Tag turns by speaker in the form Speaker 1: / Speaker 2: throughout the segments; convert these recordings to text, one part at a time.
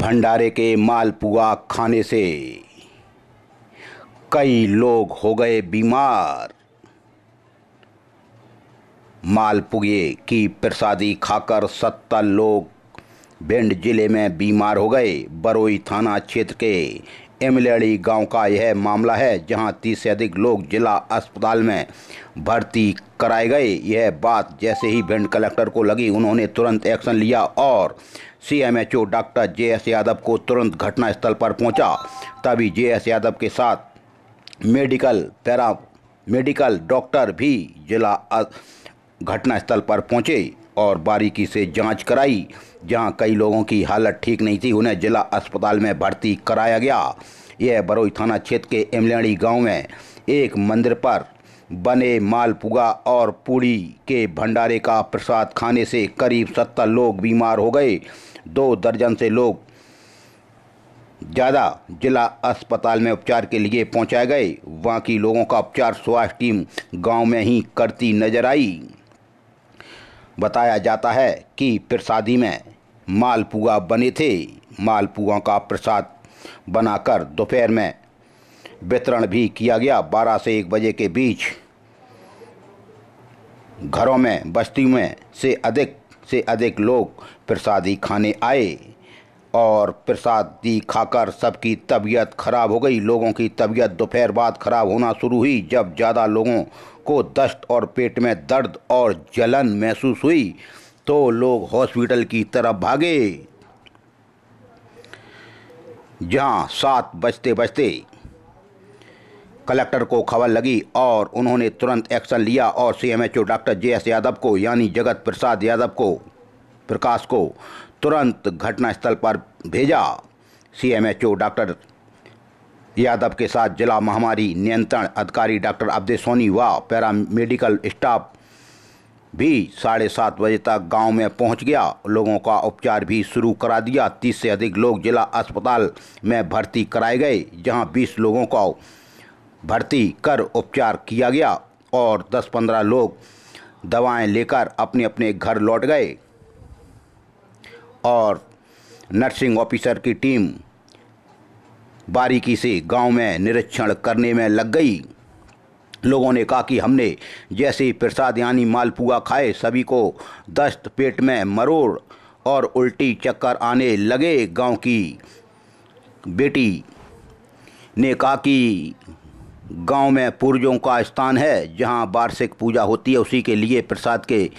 Speaker 1: भंडारे के मालपुआ खाने से कई लोग हो गए बीमार। मालपुए की प्रसादी खाकर 70 लोग भिंड जिले में बीमार हो गए। बरोई थाना क्षेत्र के इमलेड़ी गांव का यह मामला है, जहां 30 से अधिक लोग जिला अस्पताल में भर्ती कराए गए। यह बात जैसे ही भिंड कलेक्टर को लगी, उन्होंने तुरंत एक्शन लिया और सीएमएचओ डॉक्टर जेएस यादव को तुरंत घटनास्थल पर पहुंचा। तभी जेएस यादव के साथ पैरामेडिकल डॉक्टर भी जिला घटनास्थल पर पहुंचे और बारीकी से जांच कराई। जहां कई लोगों की हालत ठीक नहीं थी, उन्हें जिला अस्पताल में भर्ती कराया गया। यह बरोई थाना क्षेत्र के इमलेड़ी गांव में एक मंदिर पर बने मालपुआ और पूड़ी के भंडारे का प्रसाद खाने से करीब 70 लोग बीमार हो गए। 2 दर्जन से लोग ज़्यादा जिला अस्पताल में उपचार के लिए पहुंचाए गए। बाकी लोगों का उपचार स्वास्थ्य टीम गांव में ही करती नजर आई। बताया जाता है कि प्रसादी में मालपुआ बने थे। मालपुआ का प्रसाद बनाकर दोपहर में वितरण भी किया गया। 12 से 1 बजे के बीच घरों में बस्ती में से अधिक लोग प्रसादी खाने आए और प्रसादी खाकर सबकी तबीयत खराब हो गई। लोगों की तबीयत दोपहर बाद खराब होना शुरू हुई, जब ज़्यादा लोगों को दस्त और पेट में दर्द और जलन महसूस हुई तो लोग हॉस्पिटल की तरफ भागे। जहां 7 बजते कलेक्टर को खबर लगी और उन्होंने तुरंत एक्शन लिया और सीएमएचओ डॉक्टर जेएस यादव को यानी जगत प्रसाद प्रकाश को तुरंत घटनास्थल पर भेजा। सीएमएचओ डॉक्टर यादव के साथ जिला महामारी नियंत्रण अधिकारी डॉक्टर अब्दे सोनी व पैरामेडिकल स्टाफ भी 7:30 बजे तक गांव में पहुंच गया। लोगों का उपचार भी शुरू करा दिया। 30 से अधिक लोग जिला अस्पताल में भर्ती कराए गए, जहां 20 लोगों को भर्ती कर उपचार किया गया और 10-15 लोग दवाएं लेकर अपने अपने घर लौट गए और नर्सिंग ऑफिसर की टीम बारीकी से गांव में निरीक्षण करने में लग गई। लोगों ने कहा कि हमने जैसे ही प्रसाद यानी मालपुआ खाए, सभी को दस्त, पेट में मरोड़ और उल्टी चक्कर आने लगे। गांव की बेटी ने कहा कि गांव में पूर्वजों का स्थान है, जहां वार्षिक पूजा होती है, उसी के लिए प्रसाद के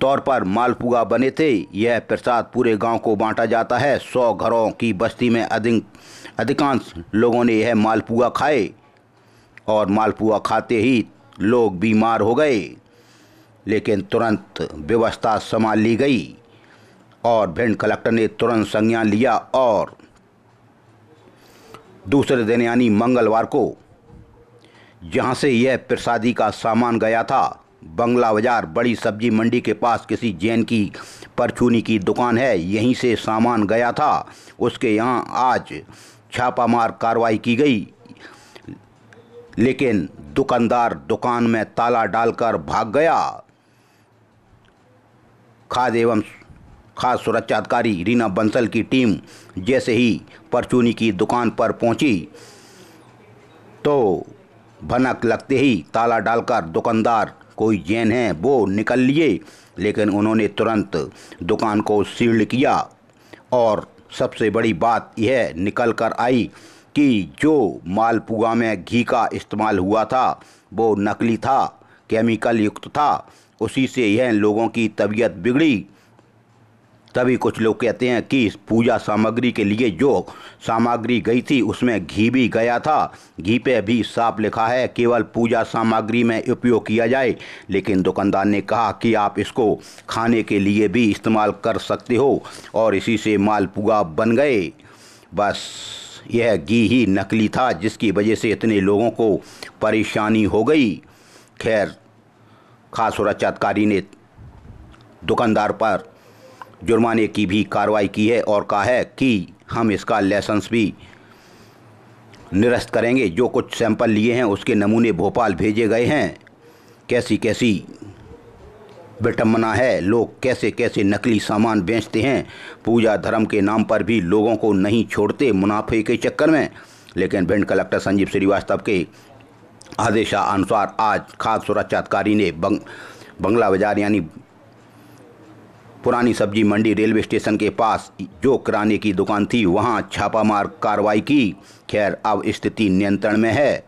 Speaker 1: तौर पर मालपुआ बने थे। यह प्रसाद पूरे गांव को बांटा जाता है। 100 घरों की बस्ती में अधिकांश लोगों ने यह मालपुआ खाए और मालपुआ खाते ही लोग बीमार हो गए, लेकिन तुरंत व्यवस्था संभाल ली गई और भिंड कलेक्टर ने तुरंत संज्ञान लिया और दूसरे दिन यानी मंगलवार को जहां से यह प्रसादी का सामान गया था, बंगला बाजार बड़ी सब्जी मंडी के पास किसी जैन की परचूनी की दुकान है, यहीं से सामान गया था। उसके यहाँ आज छापामार कार्रवाई की गई, लेकिन दुकानदार दुकान में ताला डालकर भाग गया। खाद्य सुरक्षा अधिकारी रीना बंसल की टीम जैसे ही परचूनी की दुकान पर पहुंची तो भनक लगते ही ताला डालकर दुकानदार कोई जैन है वो निकल लिए, लेकिन उन्होंने तुरंत दुकान को सील किया और सबसे बड़ी बात यह निकल कर आई कि जो मालपुआ में घी का इस्तेमाल हुआ था वो नकली था, केमिकल युक्त था। उसी से यह लोगों की तबीयत बिगड़ी। तभी कुछ लोग कहते हैं कि पूजा सामग्री के लिए जो सामग्री गई थी उसमें घी भी गया था। घी पे भी साफ लिखा है केवल पूजा सामग्री में उपयोग किया जाए, लेकिन दुकानदार ने कहा कि आप इसको खाने के लिए भी इस्तेमाल कर सकते हो और इसी से मालपुआ बन गए। बस यह घी ही नकली था, जिसकी वजह से इतने लोगों को परेशानी हो गई। खैर, खाद्य सुरक्षा अधिकारी ने दुकानदार पर जुर्माने की भी कार्रवाई की है और कहा है कि हम इसका लाइसेंस भी निरस्त करेंगे। जो कुछ सैंपल लिए हैं उसके नमूने भोपाल भेजे गए हैं। कैसी विडंबना है, लोग कैसे कैसे नकली सामान बेचते हैं। पूजा धर्म के नाम पर भी लोगों को नहीं छोड़ते मुनाफे के चक्कर में। लेकिन भिंड कलेक्टर संजीव श्रीवास्तव के आदेशानुसार आज खाद्य सुरक्षा अधिकारी ने बंगला बाजार यानी पुरानी सब्जी मंडी रेलवे स्टेशन के पास जो किराने की दुकान थी वहां छापामार कार्रवाई की। खैर, अब स्थिति नियंत्रण में है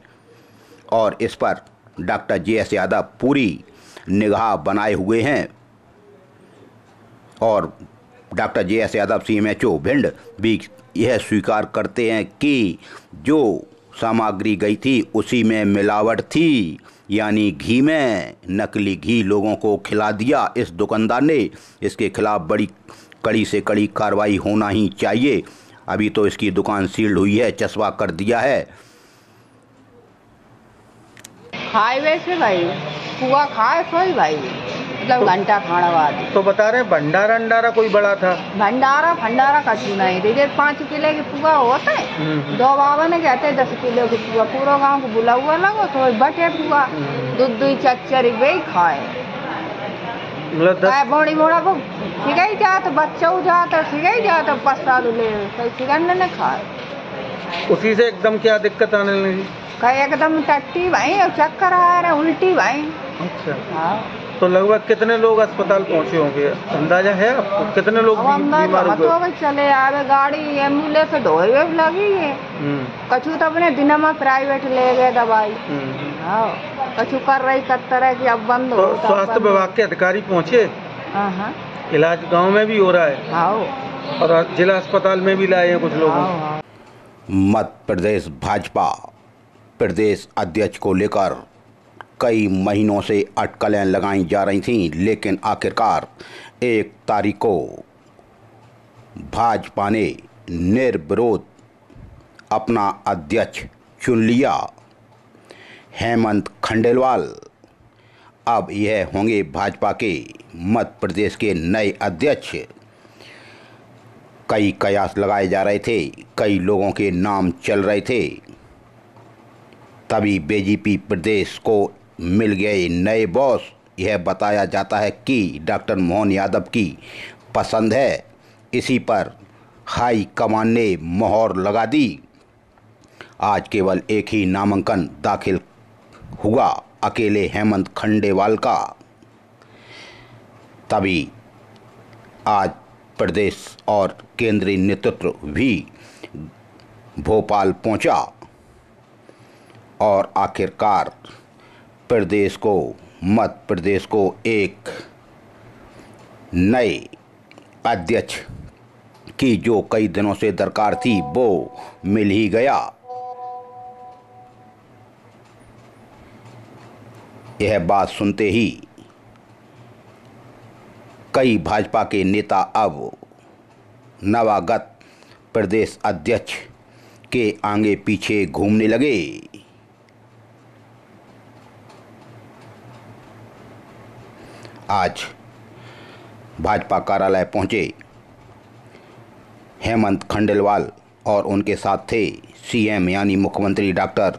Speaker 1: और इस पर डॉक्टर JS यादव पूरी निगाह बनाए हुए हैं और doctor JS Yadav CMHO Bhind भी यह स्वीकार करते हैं कि जो सामग्री गई थी उसी में मिलावट थी, यानी घी में नकली घी लोगों को खिला दिया इस दुकानदार ने। इसके खिलाफ बड़ी कड़ी से कड़ी कार्रवाई होना ही चाहिए। अभी तो इसकी दुकान सील्ड हुई है, चस्पा कर दिया है।
Speaker 2: हाईवे से भाई पुआ खाए कोई भाई, मतलब घंटा खाना बाद।
Speaker 3: तो बता रहे भंडारा अंडारा कोई बड़ा था?
Speaker 2: भंडारा फंडारा कछु नहीं दीजिए। 5 किलो की पुआ होता है, 2 बाबा ने कहते 10 किलो की पुआ, पूरा गांव को बुला हुआ लगो तो बटे पुआ दूध चच्चरी वे खाए।
Speaker 3: मतलब 10
Speaker 2: बड़ी मोड़ा को सिगाई जात बच्चा जात सिगाई जात पस्ता ले सिगन ने खाए।
Speaker 3: उसी से एकदम क्या दिक्कत आने लगी?
Speaker 2: एकदम टट्टी भाई, चक्कर आ रहा, उल्टी भाई।
Speaker 3: अच्छा।
Speaker 2: हाँ।
Speaker 3: तो लगभग कितने लोग अस्पताल पहुंचे होंगे, अंदाजा है आपको? कितने लोग बीमार हुए?
Speaker 2: चले आवे गाड़ी एम्बुलेंस ढोए लगी है। कछु तो अपने दिन में प्राइवेट ले गए दवाई। हाँ, कछु कर रही कत्तर की अब बंद हो।
Speaker 3: तो स्वास्थ्य विभाग के अधिकारी पहुंचे?
Speaker 2: हाँ।
Speaker 3: इलाज गांव में भी हो रहा है?
Speaker 2: हाँ।
Speaker 3: और जिला अस्पताल में भी लाए हैं कुछ लोगों?
Speaker 1: मध्य प्रदेश भाजपा प्रदेश अध्यक्ष को लेकर कई महीनों से अटकलें लगाई जा रही थीं, लेकिन आखिरकार 1 तारीख को भाजपा ने निर्विरोध अपना अध्यक्ष चुन लिया, हेमंत खंडेलवाल। अब यह होंगे भाजपा के मध्य प्रदेश के नए अध्यक्ष। कई कयास लगाए जा रहे थे, कई लोगों के नाम चल रहे थे, तभी बीजेपी प्रदेश को मिल गए नए बॉस। यह बताया जाता है कि डॉक्टर मोहन यादव की पसंद है। इसी पर हाई कमान ने मोहर लगा दी। आज केवल एक ही नामांकन दाखिल हुआ, अकेले हेमंत खंडेलवाल का। तभी आज प्रदेश और केंद्रीय नेतृत्व भी भोपाल पहुंचा और आखिरकार मध्य प्रदेश को एक नए अध्यक्ष की जो कई दिनों से दरकार थी वो मिल ही गया। यह बात सुनते ही कई भाजपा के नेता अब नवागत प्रदेश अध्यक्ष के आगे पीछे घूमने लगे। आज भाजपा कार्यालय पहुंचे हेमंत खंडेलवाल और उनके साथ थे CM यानी मुख्यमंत्री डॉक्टर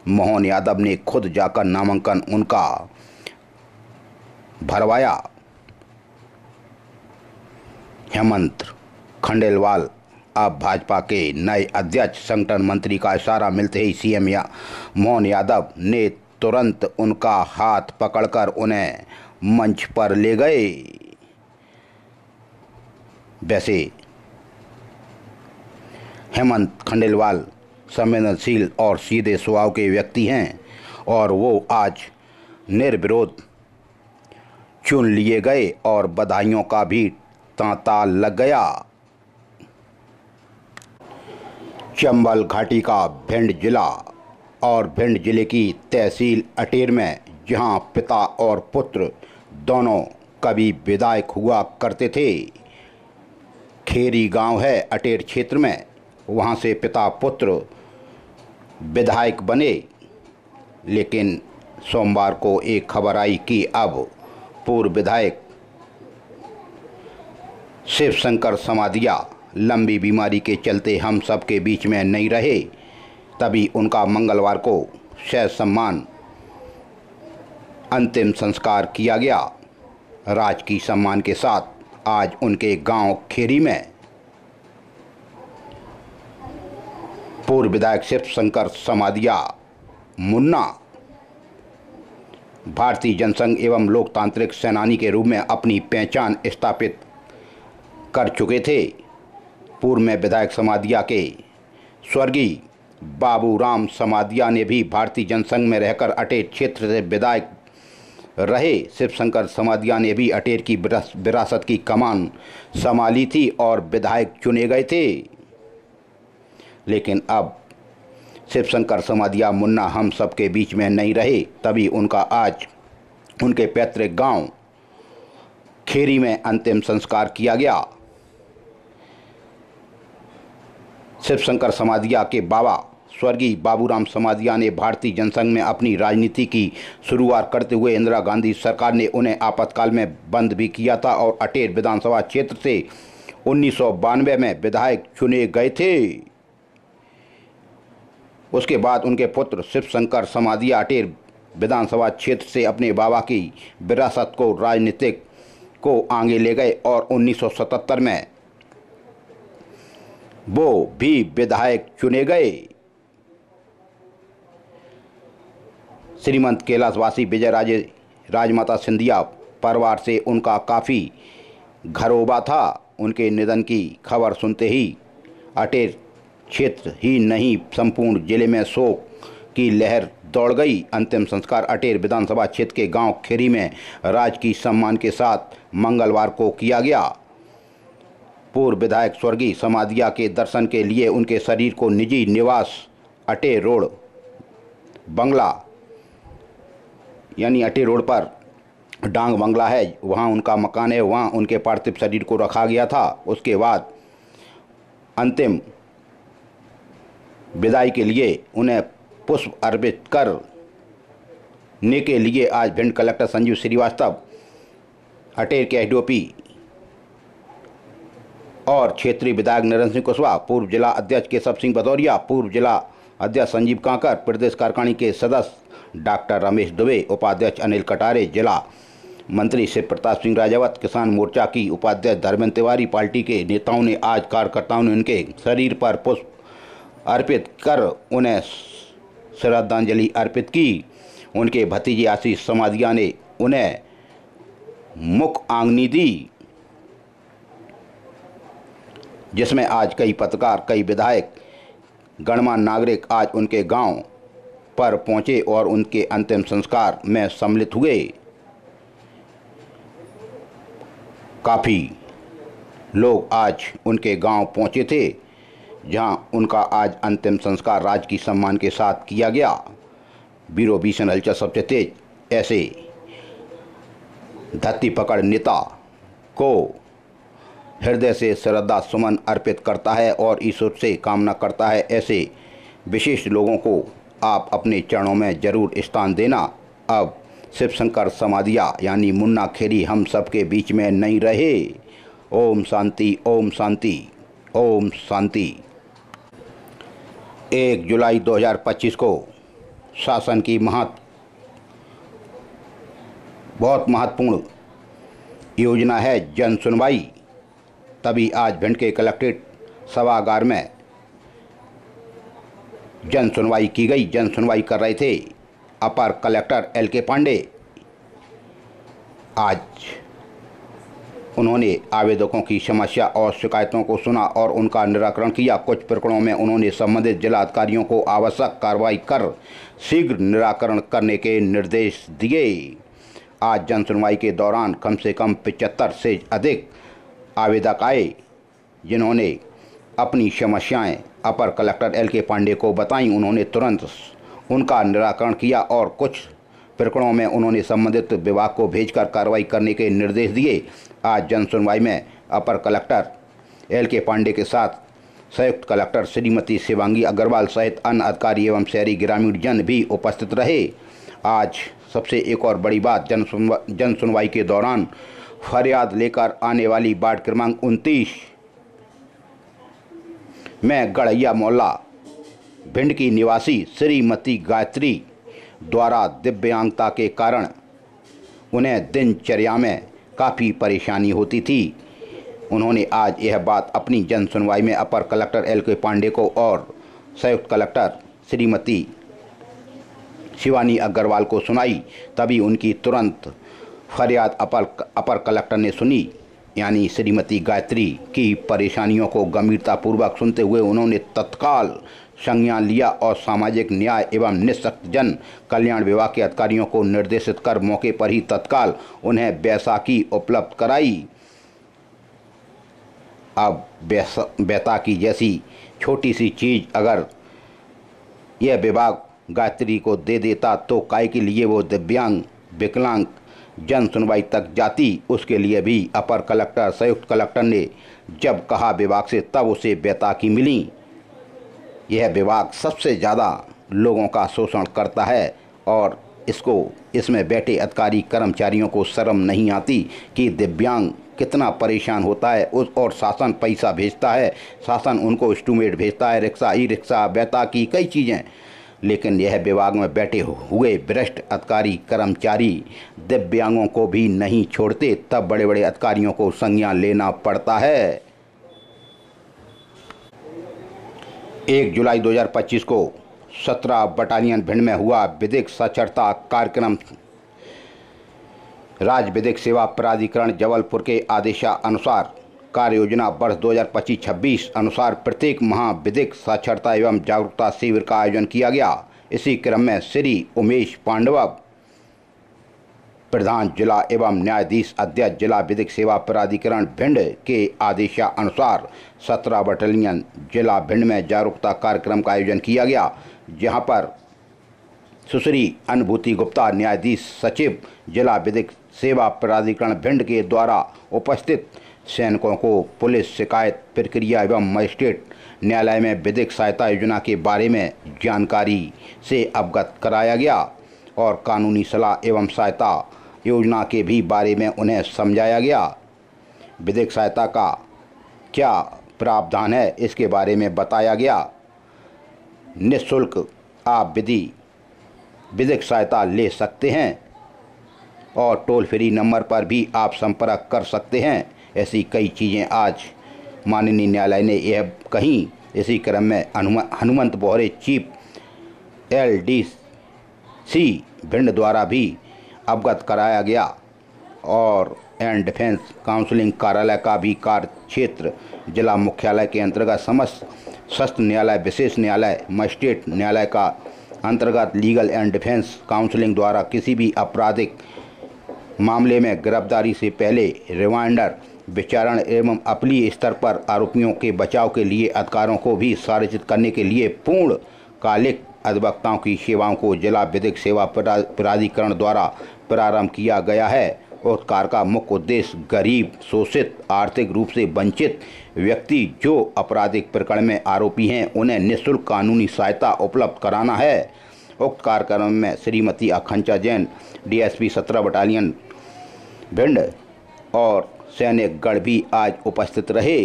Speaker 1: मोहन यादव ने खुद जाकर नामांकन उनका भरवाया। हेमंत खंडेलवाल अब भाजपा के नए अध्यक्ष। संगठन मंत्री का इशारा मिलते ही CM मोहन यादव ने तुरंत उनका हाथ पकड़कर उन्हें मंच पर ले गए। वैसे हेमंत खंडेलवाल संवेदनशील और सीधे स्वभाव के व्यक्ति हैं और वो आज निर्विरोध चुन लिए गए और बधाइयों का भी तांता लग गया। चंबल घाटी का भिंड जिला और भिंड जिले की तहसील अटेर में जहां पिता और पुत्र दोनों कभी विधायक हुआ करते थे। खेरी गांव है अटेर क्षेत्र में, वहां से पिता पुत्र विधायक बने। लेकिन सोमवार को एक खबर आई कि अब पूर्व विधायक शिव शंकर समाधिया लंबी बीमारी के चलते हम सब के बीच में नहीं रहे। तभी उनका मंगलवार को ससम्मान अंतिम संस्कार किया गया। राजकीय सम्मान के साथ आज उनके गांव खेरी में पूर्व विधायक शिव शंकर समादिया मुन्ना भारतीय जनसंघ एवं लोकतांत्रिक सेनानी के रूप में अपनी पहचान स्थापित कर चुके थे। पूर्व में विधायक समादिया के स्वर्गीय बाबूराम समादिया ने भी भारतीय जनसंघ में रहकर अटेर क्षेत्र से विधायक रहे। शिवशंकर समादिया ने भी अटेर की विरासत की कमान संभाली थी और विधायक चुने गए थे। लेकिन अब शिवशंकर समादिया मुन्ना हम सबके बीच में नहीं रहे, तभी उनका आज उनके पैतृक गांव खेरी में अंतिम संस्कार किया गया। शिवशंकर समादिया के बाबा स्वर्गीय बाबूराम समादिया ने भारतीय जनसंघ में अपनी राजनीति की शुरुआत करते हुए इंदिरा गांधी सरकार ने उन्हें आपातकाल में बंद भी किया था और अटेर विधानसभा क्षेत्र से 1992 में विधायक चुने गए थे। उसके बाद उनके पुत्र शिवशंकर समादिया अटेर विधानसभा क्षेत्र से अपने बाबा की विरासत को राजनीतिक को आगे ले गए और 1977 में वो भी विधायक चुने गए। श्रीमंत कैलाशवासी विजय राजमाता सिंधिया परिवार से उनका काफ़ी घरोबा था। उनके निधन की खबर सुनते ही अटेर क्षेत्र ही नहीं संपूर्ण जिले में शोक की लहर दौड़ गई। अंतिम संस्कार अटेर विधानसभा क्षेत्र के गांव खेरी में राजकीय सम्मान के साथ मंगलवार को किया गया। पूर्व विधायक स्वर्गीय समादिया के दर्शन के लिए उनके शरीर को निजी निवास अटेर रोड बंगला यानी अटेर रोड पर डांग बंगला है, वहां उनका मकान है, वहां उनके पार्थिव शरीर को रखा गया था। उसके बाद अंतिम विदाई के लिए उन्हें पुष्प अर्पित करने के लिए आज भिंड कलेक्टर संजीव श्रीवास्तव, अटेर के एसडीओपी और क्षेत्रीय विधायक नरेंद्र सिंह कुशवाहा, पूर्व जिला अध्यक्ष केशव सिंह भदौरिया, पूर्व जिला अध्यक्ष संजीव कांकर, प्रदेश कार्यकारिणी के सदस्य डॉक्टर रमेश दुबे, उपाध्यक्ष अनिल कटारे, जिला मंत्री शिव प्रताप सिंह राजावत, किसान मोर्चा की उपाध्यक्ष धर्मेंद्र तिवारी, पार्टी के नेताओं ने आज कार्यकर्ताओं ने उनके शरीर पर पुष्प अर्पित कर उन्हें श्रद्धांजलि अर्पित की। उनके भतीजे आशीष समादिया ने उन्हें मुख आंगनी दी, जिसमें आज कई पत्रकार, कई विधायक, गणमान्य नागरिक आज उनके गांव पर पहुंचे और उनके अंतिम संस्कार में सम्मिलित हुए। काफ़ी लोग आज उनके गांव पहुंचे थे, जहां उनका आज अंतिम संस्कार राजकीय सम्मान के साथ किया गया। ब्यूरो भीषण हलचल सबसे तेज ऐसे धरती पकड़ नेता को हृदय से श्रद्धा सुमन अर्पित करता है और ईश्वर से कामना करता है ऐसे विशिष्ट लोगों को आप अपने चरणों में जरूर स्थान देना। अब शिवशंकर समादिया यानी मुन्ना खेरी हम सबके बीच में नहीं रहे। ओम शांति, ओम शांति, ओम शांति। 1 जुलाई 2025 को शासन की बहुत महत्वपूर्ण योजना है जन सुनवाई। तभी आज भिंड के कलेक्ट्रेट सभागार में जन सुनवाई की गई। जन सुनवाई कर रहे थे अपर कलेक्टर LK पांडे। आज उन्होंने आवेदकों की समस्या और शिकायतों को सुना और उनका निराकरण किया। कुछ प्रकरणों में उन्होंने संबंधित जिला अधिकारियों को आवश्यक कार्रवाई कर शीघ्र निराकरण करने के निर्देश दिए। आज जन सुनवाई के दौरान कम से कम 75 से अधिक आवेदक आए, जिन्होंने अपनी समस्याएं अपर कलेक्टर LK पांडे को बताई। उन्होंने तुरंत उनका निराकरण किया और कुछ प्रकरणों में उन्होंने संबंधित विभाग को भेजकर कार्रवाई करने के निर्देश दिए। आज जन सुनवाई में अपर कलेक्टर LK पांडे के साथ संयुक्त कलेक्टर श्रीमती शिवांगी अग्रवाल सहित अन्य अधिकारी एवं शहरी ग्रामीण जन भी उपस्थित रहे। आज सबसे एक और बड़ी बात, जन सुनवाई के दौरान फरियाद लेकर आने वाली वार्ड क्रमांक 29 में गढ़ैया मोहल्ला भिंड की निवासी श्रीमती गायत्री द्वारा दिव्यांगता के कारण उन्हें दिनचर्या में काफ़ी परेशानी होती थी। उन्होंने आज यह बात अपनी जन सुनवाई में अपर कलेक्टर LK पांडे को और संयुक्त कलेक्टर श्रीमती शिवानी अग्रवाल को सुनाई। तभी उनकी तुरंत फरियाद अपर कलेक्टर ने सुनी, यानी श्रीमती गायत्री की परेशानियों को गंभीरतापूर्वक सुनते हुए उन्होंने तत्काल संज्ञान लिया और सामाजिक न्याय एवं निःशक्त जन कल्याण विभाग के अधिकारियों को निर्देशित कर मौके पर ही तत्काल उन्हें बैसाखी उपलब्ध कराई। अब बैसाखी जैसी छोटी सी चीज़ अगर यह विभाग गायत्री को दे देता तो काय के लिए वो दिव्यांग विकलांग जन सुनवाई तक जाती। उसके लिए भी अपर कलेक्टर संयुक्त कलेक्टर ने जब कहा विभाग से, तब उसे बैसाखी मिली। यह विभाग सबसे ज़्यादा लोगों का शोषण करता है और इसमें बैठे अधिकारी कर्मचारियों को शर्म नहीं आती कि दिव्यांग कितना परेशान होता है। और शासन पैसा भेजता है, शासन उनको एस्टीमेट भेजता है, रिक्शा, ई-रिक्शा, बैसाखी, कई चीज़ें, लेकिन यह विभाग में बैठे हुए भ्रष्ट अधिकारी कर्मचारी दिव्यांगों को भी नहीं छोड़ते। तब बड़े बड़े अधिकारियों को संज्ञान लेना पड़ता है। 1 जुलाई 2025 को 17 बटालियन भिंड में हुआ विधिक साक्षरता कार्यक्रम। राज्य विधिक सेवा प्राधिकरण जबलपुर के आदेशानुसार कार्य योजना वर्ष 2025-26 अनुसार प्रत्येक माह विधिक साक्षरता एवं जागरूकता शिविर का आयोजन किया गया। इसी क्रम में श्री उमेश पांडव, प्रधान जिला एवं न्यायाधीश अध्यक्ष जिला विधिक सेवा प्राधिकरण भिंड के आदेशानुसार 17 बटालियन जिला भिंड में जागरूकता कार्यक्रम का आयोजन किया गया, जहां पर सुश्री अनुभूति गुप्ता, न्यायाधीश सचिव जिला विधिक सेवा प्राधिकरण भिंड के द्वारा उपस्थित सैनिकों को पुलिस शिकायत प्रक्रिया एवं मजिस्ट्रेट न्यायालय में विधिक सहायता योजना के बारे में जानकारी से अवगत कराया गया और कानूनी सलाह एवं सहायता योजना के भी बारे में उन्हें समझाया गया। विधिक सहायता का क्या प्रावधान है इसके बारे में बताया गया। निःशुल्क आप विधिक सहायता ले सकते हैं और टोल फ्री नंबर पर भी आप संपर्क कर सकते हैं। ऐसी कई चीज़ें आज माननीय न्यायालय ने यह कही। इसी क्रम में हनुमंत बोहरे चीफ LDC भिंड द्वारा भी अवगत कराया गया और एंड डिफेंस काउंसिलिंग कार्यालय का भी कार्य क्षेत्र जिला मुख्यालय के अंतर्गत समस्त सत्र न्यायालय, विशेष न्यायालय, मजिस्ट्रेट न्यायालय का अंतर्गत लीगल एंड डिफेंस काउंसिलिंग द्वारा किसी भी आपराधिक मामले में गिरफ्तारी से पहले रिमाइंडर विचारण एवं अपीलीय स्तर पर आरोपियों के बचाव के लिए अधिकारों को भी संरक्षित करने के लिए पूर्णकालिक अधिवक्ताओं की सेवाओं को जिला विधिक सेवा प्राधिकरण द्वारा प्रारंभ किया गया है। उक्त कार्य का मुख्य उद्देश्य गरीब, शोषित, आर्थिक रूप से वंचित व्यक्ति जो आपराधिक प्रकरण में आरोपी हैं उन्हें निःशुल्क कानूनी सहायता उपलब्ध कराना है। उक्त कार्यक्रम में श्रीमती आकांक्षा जैन, DSP 17 बटालियन भिंड और सैनिक गण भी आज उपस्थित रहे।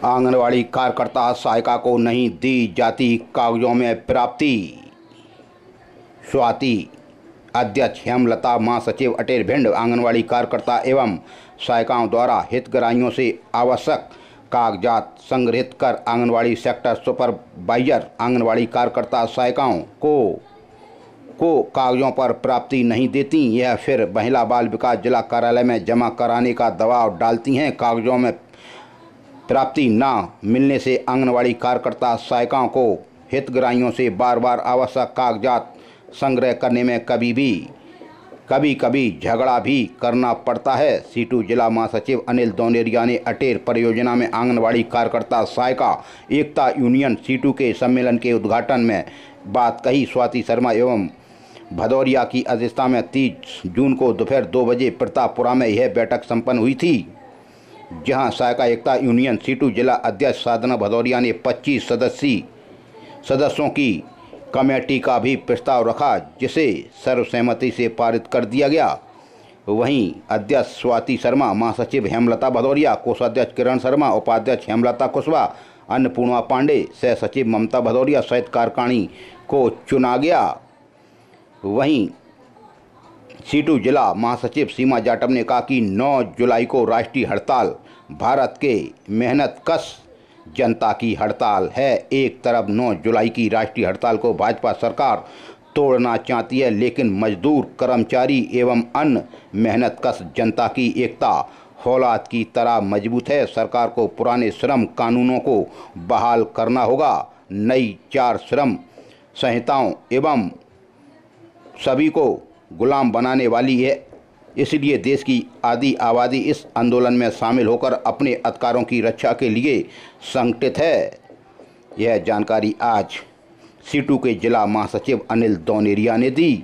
Speaker 1: आंगनवाड़ी कार्यकर्ता सहायिका को नहीं दी जाती कागजों में प्राप्ति। स्वाति अध्यक्ष हेमलता महासचिव अटेर भिंड आंगनवाड़ी कार्यकर्ता एवं सहायिकाओं द्वारा हितग्राहियों से आवश्यक कागजात संग्रहित कर आंगनवाड़ी सेक्टर सुपरवाइजर आंगनवाड़ी कार्यकर्ता सहायिकाओं को कागजों पर प्राप्ति नहीं देती। यह फिर महिला बाल विकास जिला कार्यालय में जमा कराने का दबाव डालती हैं। कागजों में प्राप्ति न मिलने से आंगनवाड़ी कार्यकर्ता सहायिकाओं को हितग्राहियों से बार बार आवश्यक कागजात संग्रह करने में कभी कभी झगड़ा भी करना पड़ता है। C2 जिला महासचिव अनिल दौनेरिया ने अटेर परियोजना में आंगनवाड़ी कार्यकर्ता सहायिका एकता यूनियन C2 के सम्मेलन के उद्घाटन में बात कही। स्वाति शर्मा एवं भदौरिया की अध्यक्षता में 30 जून को दोपहर 2 बजे प्रतापपुरा में यह बैठक संपन्न हुई थी, जहां सहायिका एकता यूनियन C2 जिला अध्यक्ष साधना भदौरिया ने 25 सदस्यों की कमेटी का भी प्रस्ताव रखा, जिसे सर्वसहमति से पारित कर दिया गया। वहीं अध्यक्ष स्वाति शर्मा, महासचिव हेमलता भदौरिया, कोषाध्यक्ष किरण शर्मा, उपाध्यक्ष हेमलता कुशवाहा, अन्नपूर्णा पांडे, सह सचिव ममता भदौरिया सहित कार्यकारिणी को चुना गया। वहीं सीटू जिला महासचिव सीमा जाटव ने कहा कि 9 जुलाई को राष्ट्रीय हड़ताल भारत के मेहनतकश जनता की हड़ताल है। एक तरफ 9 जुलाई की राष्ट्रीय हड़ताल को भाजपा सरकार तोड़ना चाहती है, लेकिन मजदूर, कर्मचारी एवं अन्य मेहनतकश जनता की एकता फौलाद की तरह मजबूत है। सरकार को पुराने श्रम कानूनों को बहाल करना होगा, नई 4 श्रम संहिताओं एवं सभी को गुलाम बनाने वाली है। इसलिए देश की आधी आबादी इस आंदोलन में शामिल होकर अपने अधिकारों की रक्षा के लिए संगठित है। यह जानकारी आज सीटू के जिला महासचिव अनिल दौनेरिया ने दी।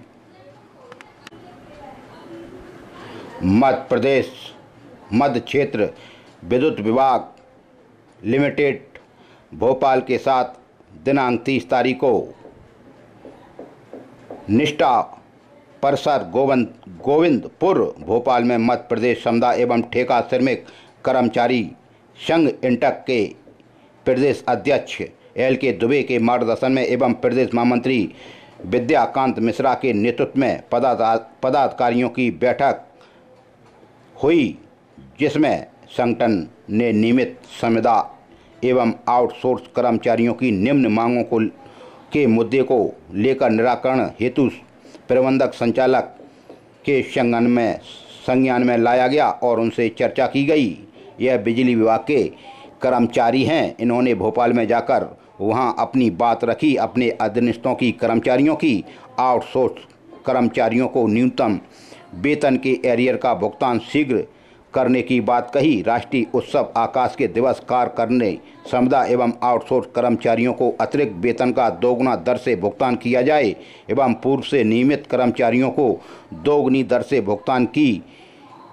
Speaker 1: मध्य प्रदेश मध्य क्षेत्र विद्युत विभाग लिमिटेड भोपाल के साथ दिनांक 30 तारीख को निष्ठा परिसर गोविंदपुर भोपाल में मध्य प्रदेश समुदाय एवं ठेका श्रमिक कर्मचारी संघ इंटक के प्रदेश अध्यक्ष LK दुबे के मार्गदर्शन में एवं प्रदेश महामंत्री विद्याकांत मिश्रा के नेतृत्व में पदाधिकारियों की बैठक हुई, जिसमें संगठन ने नियमित संविदा एवं आउटसोर्स कर्मचारियों की निम्न मांगों के मुद्दे को लेकर निराकरण हेतु प्रबंधक संचालक के संज्ञान में लाया गया और उनसे चर्चा की गई। यह बिजली विभाग के कर्मचारी हैं। इन्होंने भोपाल में जाकर वहां अपनी बात रखी। अपने अधीनस्थों की कर्मचारियों की आउटसोर्स कर्मचारियों को न्यूनतम वेतन के एरियर का भुगतान शीघ्र करने की बात कही। राष्ट्रीय उत्सव आकाश के दिवस कार्य करने समुदाय एवं आउटसोर्स कर्मचारियों को अतिरिक्त वेतन का दोगुना दर से भुगतान किया जाए एवं पूर्व से नियमित कर्मचारियों को दोगुनी दर से भुगतान की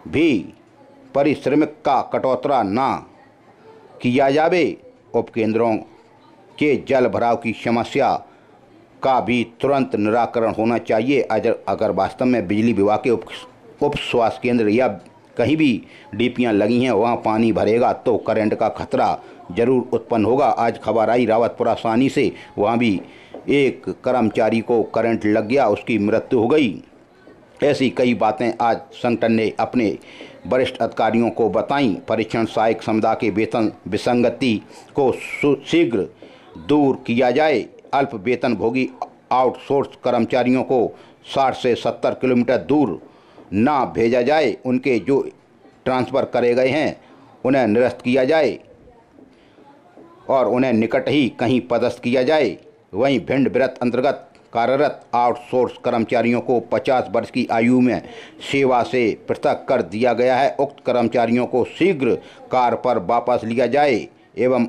Speaker 1: भी पारिश्रमिक का कटौती न किया जाए। उपकेंद्रों के जल भराव की समस्या का भी तुरंत निराकरण होना चाहिए। अगर वास्तव में बिजली विभाग के उप स्वास्थ्य केंद्र या कहीं भी डीपीयां लगी हैं वहां पानी भरेगा तो करंट का खतरा जरूर उत्पन्न होगा। आज खबर आई रावतपुरा सानी से, वहां भी एक कर्मचारी को करंट लग गया, उसकी मृत्यु हो गई। ऐसी कई बातें आज संगठन ने अपने वरिष्ठ अधिकारियों को बताई। परीक्षण सहायक समुदाय के वेतन विसंगति को शीघ्र दूर किया जाए। अल्प वेतन भोगी आउटसोर्स कर्मचारियों को 60 से 70 किलोमीटर दूर ना भेजा जाए। उनके जो ट्रांसफ़र करे गए हैं उन्हें निरस्त किया जाए और उन्हें निकट ही कहीं पदस्थ किया जाए। वहीं भिंड वृत्त अंतर्गत कार्यरत आउटसोर्स कर्मचारियों को 50 वर्ष की आयु में सेवा से पृथक कर दिया गया है। उक्त कर्मचारियों को शीघ्र कार्य पर वापस लिया जाए एवं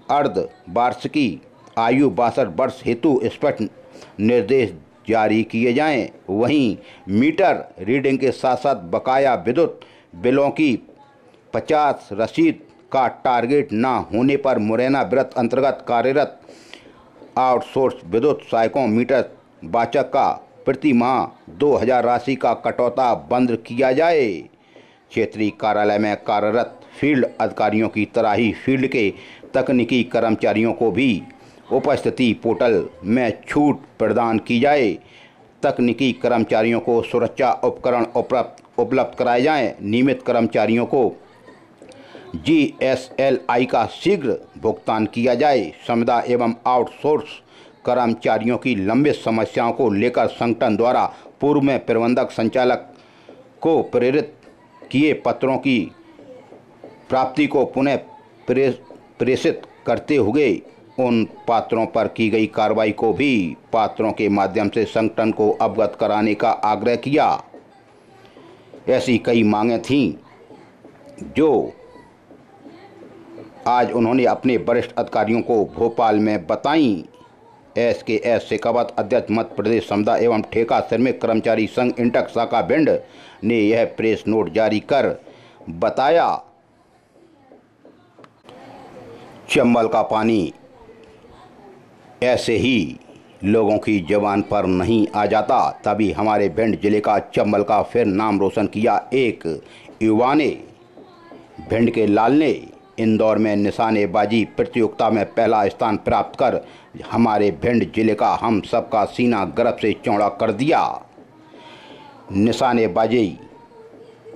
Speaker 1: अर्ध वार्षिकी आयु 62 वर्ष हेतु स्पष्ट निर्देश जारी किए जाएं। वहीं मीटर रीडिंग के साथ साथ बकाया विद्युत बिलों की 50 रसीद का टारगेट न होने पर मुरैना वृत्त अंतर्गत कार्यरत आउटसोर्स विद्युत सहायकों मीटर वाचक का प्रति माह 2000 राशि का कटौता बंद किया जाए। क्षेत्रीय कार्यालय में कार्यरत फील्ड अधिकारियों की तरह ही फील्ड के तकनीकी कर्मचारियों को भी उपस्थिति पोर्टल में छूट प्रदान की जाए। तकनीकी कर्मचारियों को सुरक्षा उपकरण उपलब्ध कराए जाएं। नियमित कर्मचारियों को GSLI का शीघ्र भुगतान किया जाए। समुदाय एवं आउटसोर्स कर्मचारियों की लंबित समस्याओं को लेकर संगठन द्वारा पूर्व में प्रबंधक संचालक को प्रेरित किए पत्रों की प्राप्ति को पुनः प्रेषित करते हुए उन पात्रों पर की गई कार्रवाई को भी पात्रों के माध्यम से संगठन को अवगत कराने का आग्रह किया। ऐसी कई मांगें थीं जो आज उन्होंने अपने वरिष्ठ अधिकारियों को भोपाल में बताई। SKS शेखावत अध्यक्ष मध्य प्रदेश समुदाय एवं ठेका श्रमिक कर्मचारी संघ इंटक शाखा भिंड ने यह प्रेस नोट जारी कर बताया। चंबल का पानी ऐसे ही लोगों की जबान पर नहीं आ जाता, तभी हमारे भिंड जिले का चंबल का फिर नाम रोशन किया एक युवा ने। भिंड के लाल ने इंदौर में निशानेबाजी प्रतियोगिता में पहला स्थान प्राप्त कर हमारे भिंड जिले का हम सबका सीना गर्व से चौड़ा कर दिया। निशानेबाजी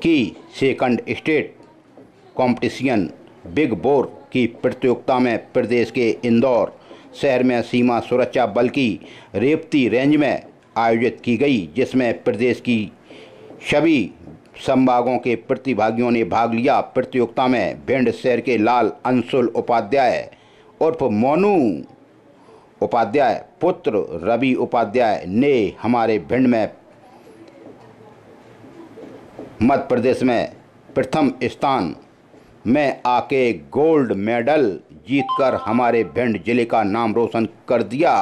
Speaker 1: की second state competition big bore की प्रतियोगिता में प्रदेश के इंदौर शहर में सीमा सुरक्षा बल की रेवती रेंज में आयोजित की गई, जिसमें प्रदेश की सभी संभागों के प्रतिभागियों ने भाग लिया। प्रतियोगिता में भिंड शहर के लाल अंशुल उपाध्याय उर्फ मोनू उपाध्याय पुत्र रवि उपाध्याय ने हमारे भिंड में मध्य प्रदेश में प्रथम स्थान में आके गोल्ड मेडल जीतकर हमारे भिंड जिले का नाम रोशन कर दिया।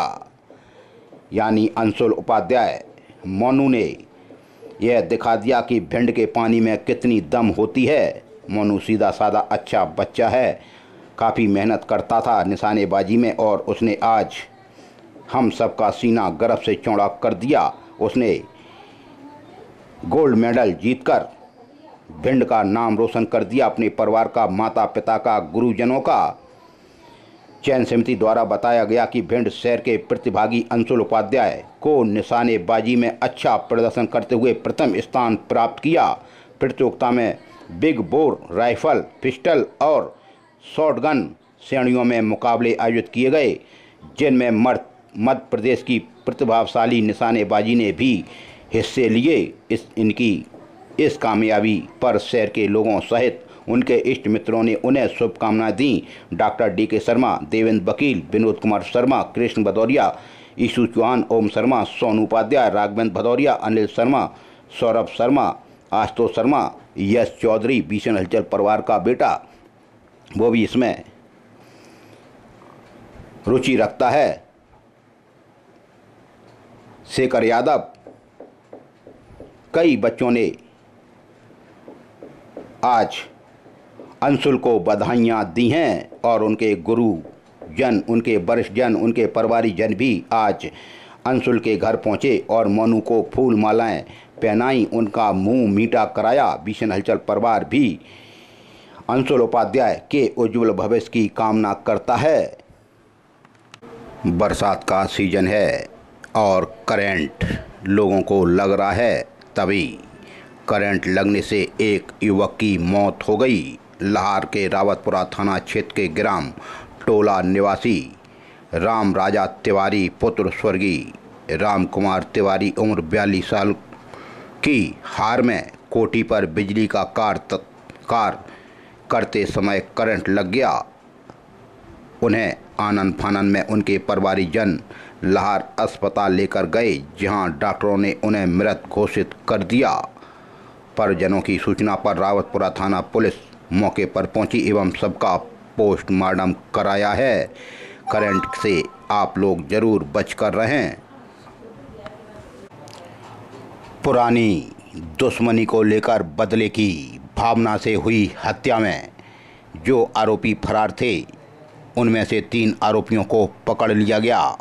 Speaker 1: यानी अंशुल उपाध्याय मोनू ने यह दिखा दिया कि भिंड के पानी में कितनी दम होती है। मोनू सीधा साधा अच्छा बच्चा है, काफ़ी मेहनत करता था निशानेबाजी में और उसने आज हम सबका सीना गर्व से चौड़ा कर दिया। उसने गोल्ड मेडल जीतकर भिंड का नाम रोशन कर दिया। अपने परिवार का, माता पिता का, गुरुजनों का चयन समिति द्वारा बताया गया कि भिंड शहर के प्रतिभागी अंशुल उपाध्याय को निशानेबाजी में अच्छा प्रदर्शन करते हुए प्रथम स्थान प्राप्त किया। प्रतियोगिता में बिग बोर, राइफल, पिस्टल और शॉटगन श्रेणियों में मुकाबले आयोजित किए गए, जिनमें मध्य प्रदेश की प्रतिभाशाली निशानेबाजी ने भी हिस्से लिए। इनकी इस कामयाबी पर शहर के लोगों सहित उनके इष्ट मित्रों ने उन्हें शुभकामनाएं दी। Doctor D K. शर्मा, देवेंद्र वकील, विनोद कुमार शर्मा, कृष्ण भदौरिया, ईशु चौहान, ओम शर्मा, सोनू उपाध्याय, राघवेंद्र भदौरिया, अनिल शर्मा, सौरभ शर्मा, आशुतोष शर्मा, यश चौधरी, भीषण हलचल परिवार का बेटा, वो भी इसमें रुचि रखता है, शेखर यादव, कई बच्चों ने आज अंशुल को बधाइयाँ दी हैं और उनके गुरुजन, उनके वरिष्ठ जन, उनके परिवारीजन भी आज अंशुल के घर पहुँचे और मोनू को फूल मालाएं पहनाई, उनका मुंह मीठा कराया। भीषण हलचल परिवार भी अंशुल उपाध्याय के उज्जवल भविष्य की कामना करता है। बरसात का सीजन है और करंट लोगों को लग रहा है, तभी करंट लगने से एक युवक की मौत हो गई। लाहौर के रावतपुरा थाना क्षेत्र के ग्राम टोला निवासी राम राजा तिवारी पुत्र स्वर्गीय राम कुमार तिवारी उम्र 42 साल की हार में कोठी पर बिजली का कार करते समय करंट लग गया। उन्हें आनन फानन में उनके परिवारीजन लाहौर अस्पताल लेकर गए, जहां डॉक्टरों ने उन्हें मृत घोषित कर दिया। परिजनों की सूचना पर रावतपुरा थाना पुलिस मौके पर पहुंची एवं सबका पोस्टमार्टम कराया है। करंट से आप लोग जरूर बचकर रहें। पुरानी दुश्मनी को लेकर बदले की भावना से हुई हत्या में जो आरोपी फरार थे, उनमें से 3 आरोपियों को पकड़ लिया गया।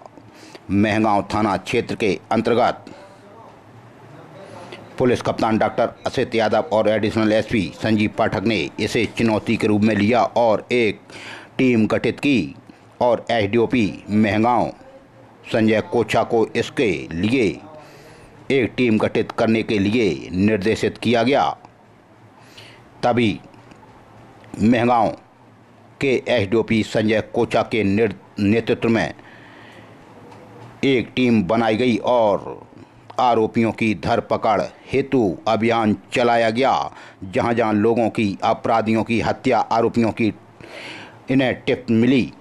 Speaker 1: महगांव थाना क्षेत्र के अंतर्गत पुलिस कप्तान डॉक्टर असित यादव और एडिशनल एसपी संजीव पाठक ने इसे चुनौती के रूप में लिया और एक टीम गठित की और एसडीओपी महगांव संजय कोछा को इसके लिए एक टीम गठित करने के लिए निर्देशित किया गया। तभी महगांव के एसडीओपी संजय कोछा के नेतृत्व में एक टीम बनाई गई और आरोपियों की धरपकड़ हेतु अभियान चलाया गया। जहां जहां लोगों की, अपराधियों की हत्या, आरोपियों की इन्हें टिप मिली,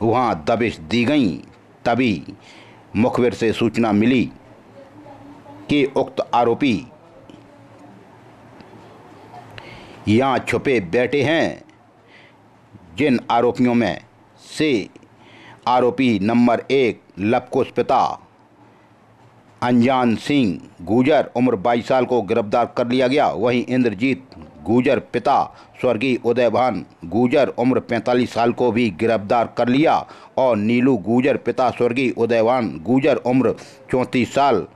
Speaker 1: वहां दबिश दी गई। तभी मुखबिर से सूचना मिली कि उक्त आरोपी यहाँ छुपे बैठे हैं। जिन आरोपियों में से आरोपी नंबर 1 लवकुश पिता अनजान सिंह गुजर उम्र 22 साल को गिरफ्तार कर लिया गया। वहीं इंद्रजीत गुजर पिता स्वर्गीय उदयभान गुजर उम्र 45 साल को भी गिरफ्तार कर लिया और नीलू गुजर पिता स्वर्गीय उदयभान गुजर उम्र 34 साल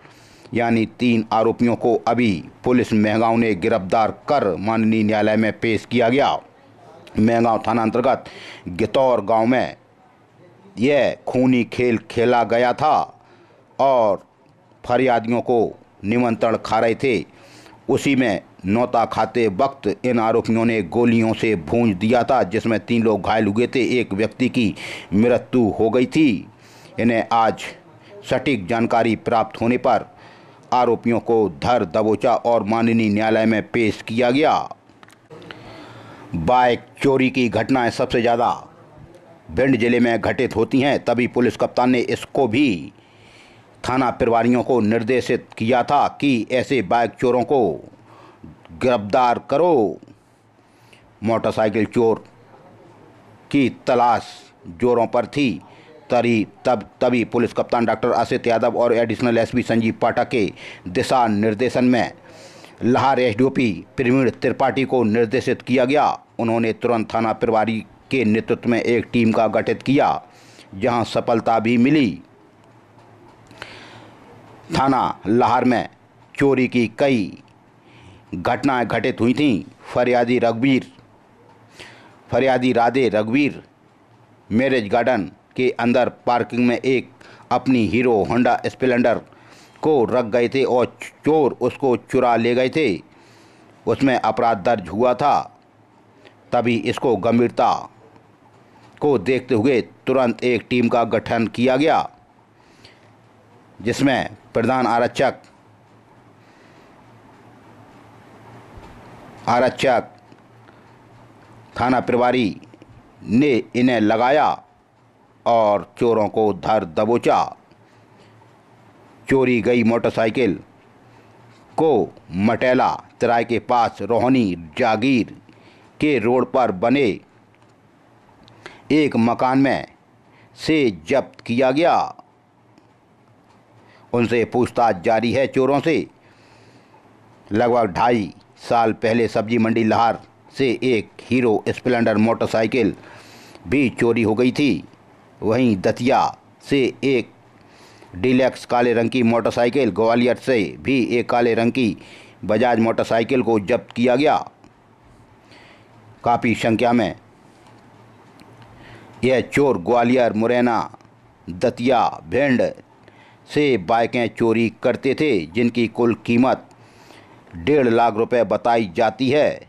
Speaker 1: यानी 3 आरोपियों को अभी पुलिस महगांव ने गिरफ्तार कर माननीय न्यायालय में पेश किया गया। महगांव थाना अंतर्गत गितौर गांव में यह खूनी खेल खेला गया था और फरियादियों को निमंत्रण खा रहे थे। उसी में नौता खाते वक्त इन आरोपियों ने गोलियों से भूंज दिया था, जिसमें 3 लोग घायल हुए थे। एक व्यक्ति की मृत्यु हो गई थी। इन्हें आज सटीक जानकारी प्राप्त होने पर आरोपियों को धर दबोचा और माननीय न्यायालय में पेश किया गया। बाइक चोरी की घटनाएं सबसे ज़्यादा भिंड जिले में घटित होती हैं, तभी पुलिस कप्तान ने इसको भी थाना प्रभारियों को निर्देशित किया था कि ऐसे बाइक चोरों को गिरफ्तार करो। मोटरसाइकिल चोर की तलाश जोरों पर थी। तभी पुलिस कप्तान डॉक्टर असित यादव और एडिशनल एसपी संजीव पाठक के दिशा निर्देशन में लाहौर एसडीओपी प्रवीण त्रिपाठी को निर्देशित किया गया। उन्होंने तुरंत थाना प्रभारी के नेतृत्व में एक टीम का गठित किया, जहां सफलता भी मिली। थाना लाहौर में चोरी की कई घटनाएं घटित हुई थीं। फरियादी राधे रघुवीर मैरिज गार्डन के अंदर पार्किंग में एक अपनी हीरो होंडा स्प्लेंडर को रख गए थे और चोर उसको चुरा ले गए थे। उसमें अपराध दर्ज हुआ था। तभी इसको गंभीरता को देखते हुए तुरंत एक टीम का गठन किया गया, जिसमें प्रधान आरक्षक थाना प्रभारी ने इन्हें लगाया और चोरों को धर दबोचा। चोरी गई मोटरसाइकिल को मटेला तराई के पास रोहनी जागीर के रोड पर बने एक मकान में से जब्त किया गया। उनसे पूछताछ जारी है। चोरों से लगभग 2.5 साल पहले सब्जी मंडी लाहौर से एक हीरो स्प्लेंडर मोटरसाइकिल भी चोरी हो गई थी। वहीं दतिया से एक डीलक्स काले रंग की मोटरसाइकिल, ग्वालियर से भी एक काले रंग की बजाज मोटरसाइकिल को जब्त किया गया। काफ़ी संख्या में यह चोर ग्वालियर, मुरैना, दतिया, भिंड से बाइकें चोरी करते थे, जिनकी कुल कीमत 1.5 लाख रुपए बताई जाती है।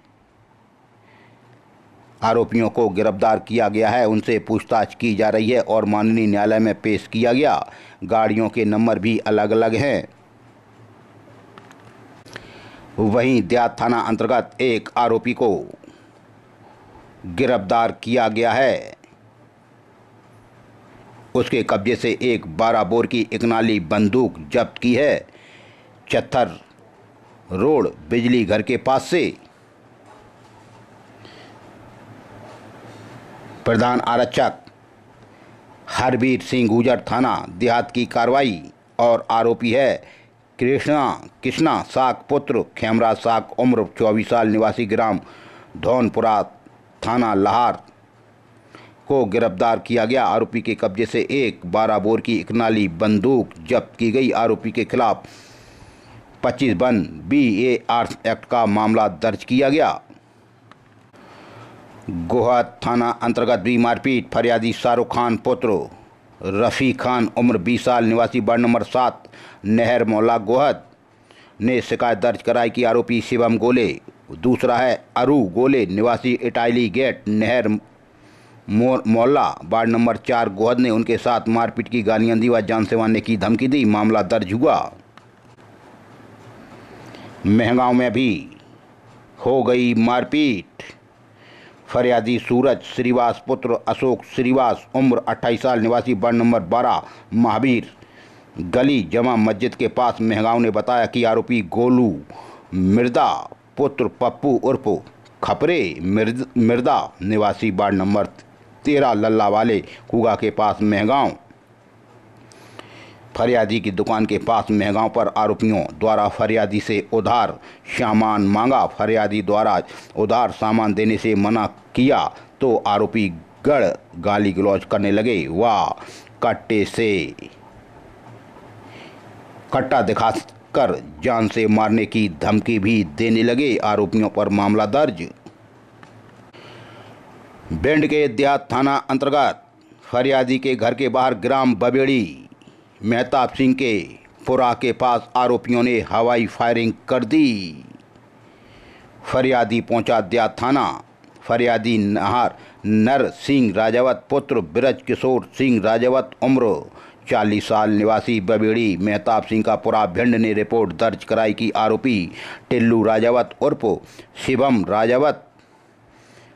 Speaker 1: आरोपियों को गिरफ्तार किया गया है, उनसे पूछताछ की जा रही है और माननीय न्यायालय में पेश किया गया। गाड़ियों के नंबर भी अलग अलग हैं। वहीं देहात थाना अंतर्गत एक आरोपी को गिरफ्तार किया गया है। उसके कब्जे से एक 12 बोर की इकनाली बंदूक जब्त की है, चत्थर रोड बिजली घर के पास से। प्रधान आरक्षक हरबीर सिंह गुजर थाना देहात की कार्रवाई और आरोपी है कृष्णा साक पुत्र खेमराज साक, उम्र 24 साल, निवासी ग्राम धौनपुरा, थाना लाहौर को गिरफ्तार किया गया। आरोपी के कब्जे से एक 12 बोर की इकनाली बंदूक जब्त की गई। आरोपी के खिलाफ 25 BAR एक्ट का मामला दर्ज किया गया। गोहद थाना अंतर्गत भी मारपीट। फरियादी शाहरुख खान पुत्र रफ़ी खान, उम्र 20 साल, निवासी वार्ड नंबर 7 नहर मोहल्ला गोहद ने शिकायत दर्ज कराई कि आरोपी शिवम गोले, दूसरा है अरू गोले, निवासी इटाली गेट नहर मोहल्ला वार्ड नंबर 4 गोहद ने उनके साथ मारपीट की, गालियां दी व जान से मारने की धमकी दी। मामला दर्ज हुआ। महगांव में भी हो गई मारपीट। फरियादी सूरज श्रीवास पुत्र अशोक श्रीवास, उम्र 28 साल, निवासी वार्ड नंबर 12 महावीर गली जमा मस्जिद के पास महगांव ने बताया कि आरोपी गोलू मिर्दा पुत्र पप्पू उर्फ खपरे मिर्दा, निवासी वार्ड नंबर 13 लल्ला वाले कुगा के पास महगांव, फरियादी की दुकान के पास महगांव पर आरोपियों द्वारा फरियादी से उधार सामान मांगा। फरियादी द्वारा उधार सामान देने से मना किया तो आरोपी गाली गलौज करने लगे व कट्टे से कट्टा दिखाकर जान से मारने की धमकी भी देने लगे। आरोपियों पर मामला दर्ज। भिंड के देहात थाना अंतर्गत फरियादी के घर के बाहर ग्राम बबेड़ी मेहताब सिंह के पुरा के पास आरोपियों ने हवाई फायरिंग कर दी। फरियादी पहुंचा देहात थाना। फरियादी नर सिंह राजावत पुत्र ब्रज किशोर सिंह राजावत उम्र 40 साल निवासी बबेड़ी मेहताब सिंह का पुरा भिंड ने रिपोर्ट दर्ज कराई कि आरोपी टिल्लू राजावत उर्फ शिवम राजावत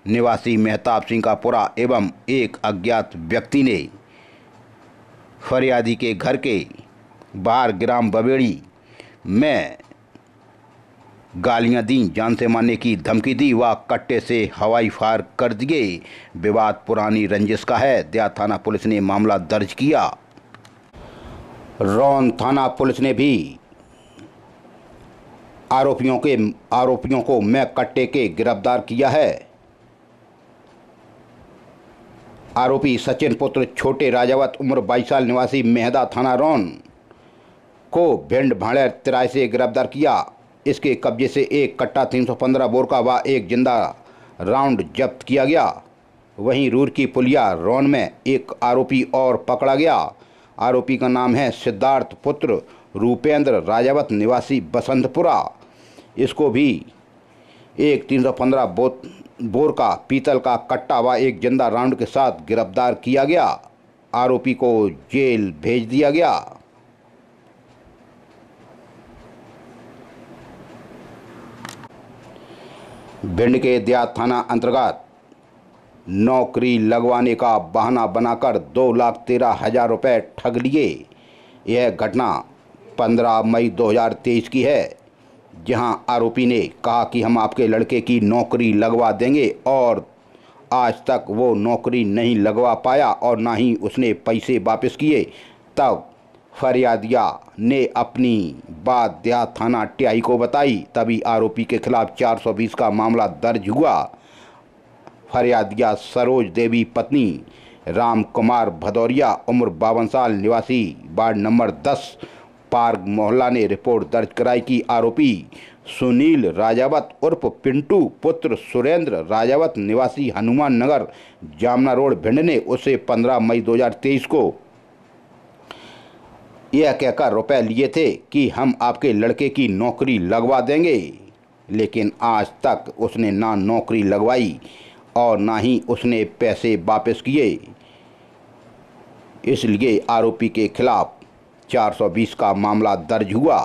Speaker 1: निवासी मेहताब सिंह का पुरा एवं एक अज्ञात व्यक्ति ने फरियादी के घर के बाहर ग्राम बबेड़ी में गालियां दी, जान से मारने की धमकी दी व कट्टे से हवाई फायर कर दिए। विवाद पुरानी रंजिश का है। देहात थाना पुलिस ने मामला दर्ज किया। रौन थाना पुलिस ने भी आरोपियों को मैं कट्टे के गिरफ्तार किया है। आरोपी सचिन पुत्र छोटे राजावत उम्र 22 साल निवासी मेहदा थाना रौन को भिंड भाड़ेर तिराई से गिरफ्तार किया। इसके कब्जे से एक कट्टा 315 बोर का व एक जिंदा राउंड जब्त किया गया। वहीं रूरकी पुलिया रौन में एक आरोपी और पकड़ा गया। आरोपी का नाम है सिद्धार्थ पुत्र रूपेंद्र राजावत निवासी बसंतपुरा। इसको भी एक 315 बोर का पीतल का कट्टा व एक जिंदा राउंड के साथ गिरफ्तार किया गया। आरोपी को जेल भेज दिया गया। भिंड के देहात थाना अंतर्गत नौकरी लगवाने का बहाना बनाकर 2,13,000 रुपये ठग लिए। यह घटना 15 मई 2023 की है, जहां आरोपी ने कहा कि हम आपके लड़के की नौकरी लगवा देंगे और आज तक वो नौकरी नहीं लगवा पाया और ना ही उसने पैसे वापस किए। तब फरियादिया ने अपनी बात देहात थाना टियाई को बताई। तभी आरोपी के खिलाफ 420 का मामला दर्ज हुआ। फरियादिया सरोज देवी पत्नी राम कुमार भदौरिया उम्र 52 साल निवासी वार्ड नंबर 10 पार्क मोहल्ला ने रिपोर्ट दर्ज कराई कि आरोपी सुनील राजावत उर्फ पिंटू पुत्र सुरेंद्र राजावत निवासी हनुमान नगर जामना रोड भिंड ने उसे 15 मई 2023 को यह कहकर रुपए लिए थे कि हम आपके लड़के की नौकरी लगवा देंगे, लेकिन आज तक उसने ना नौकरी लगवाई और ना ही उसने पैसे वापस किए। इसलिए आरोपी के खिलाफ 420 का मामला दर्ज हुआ।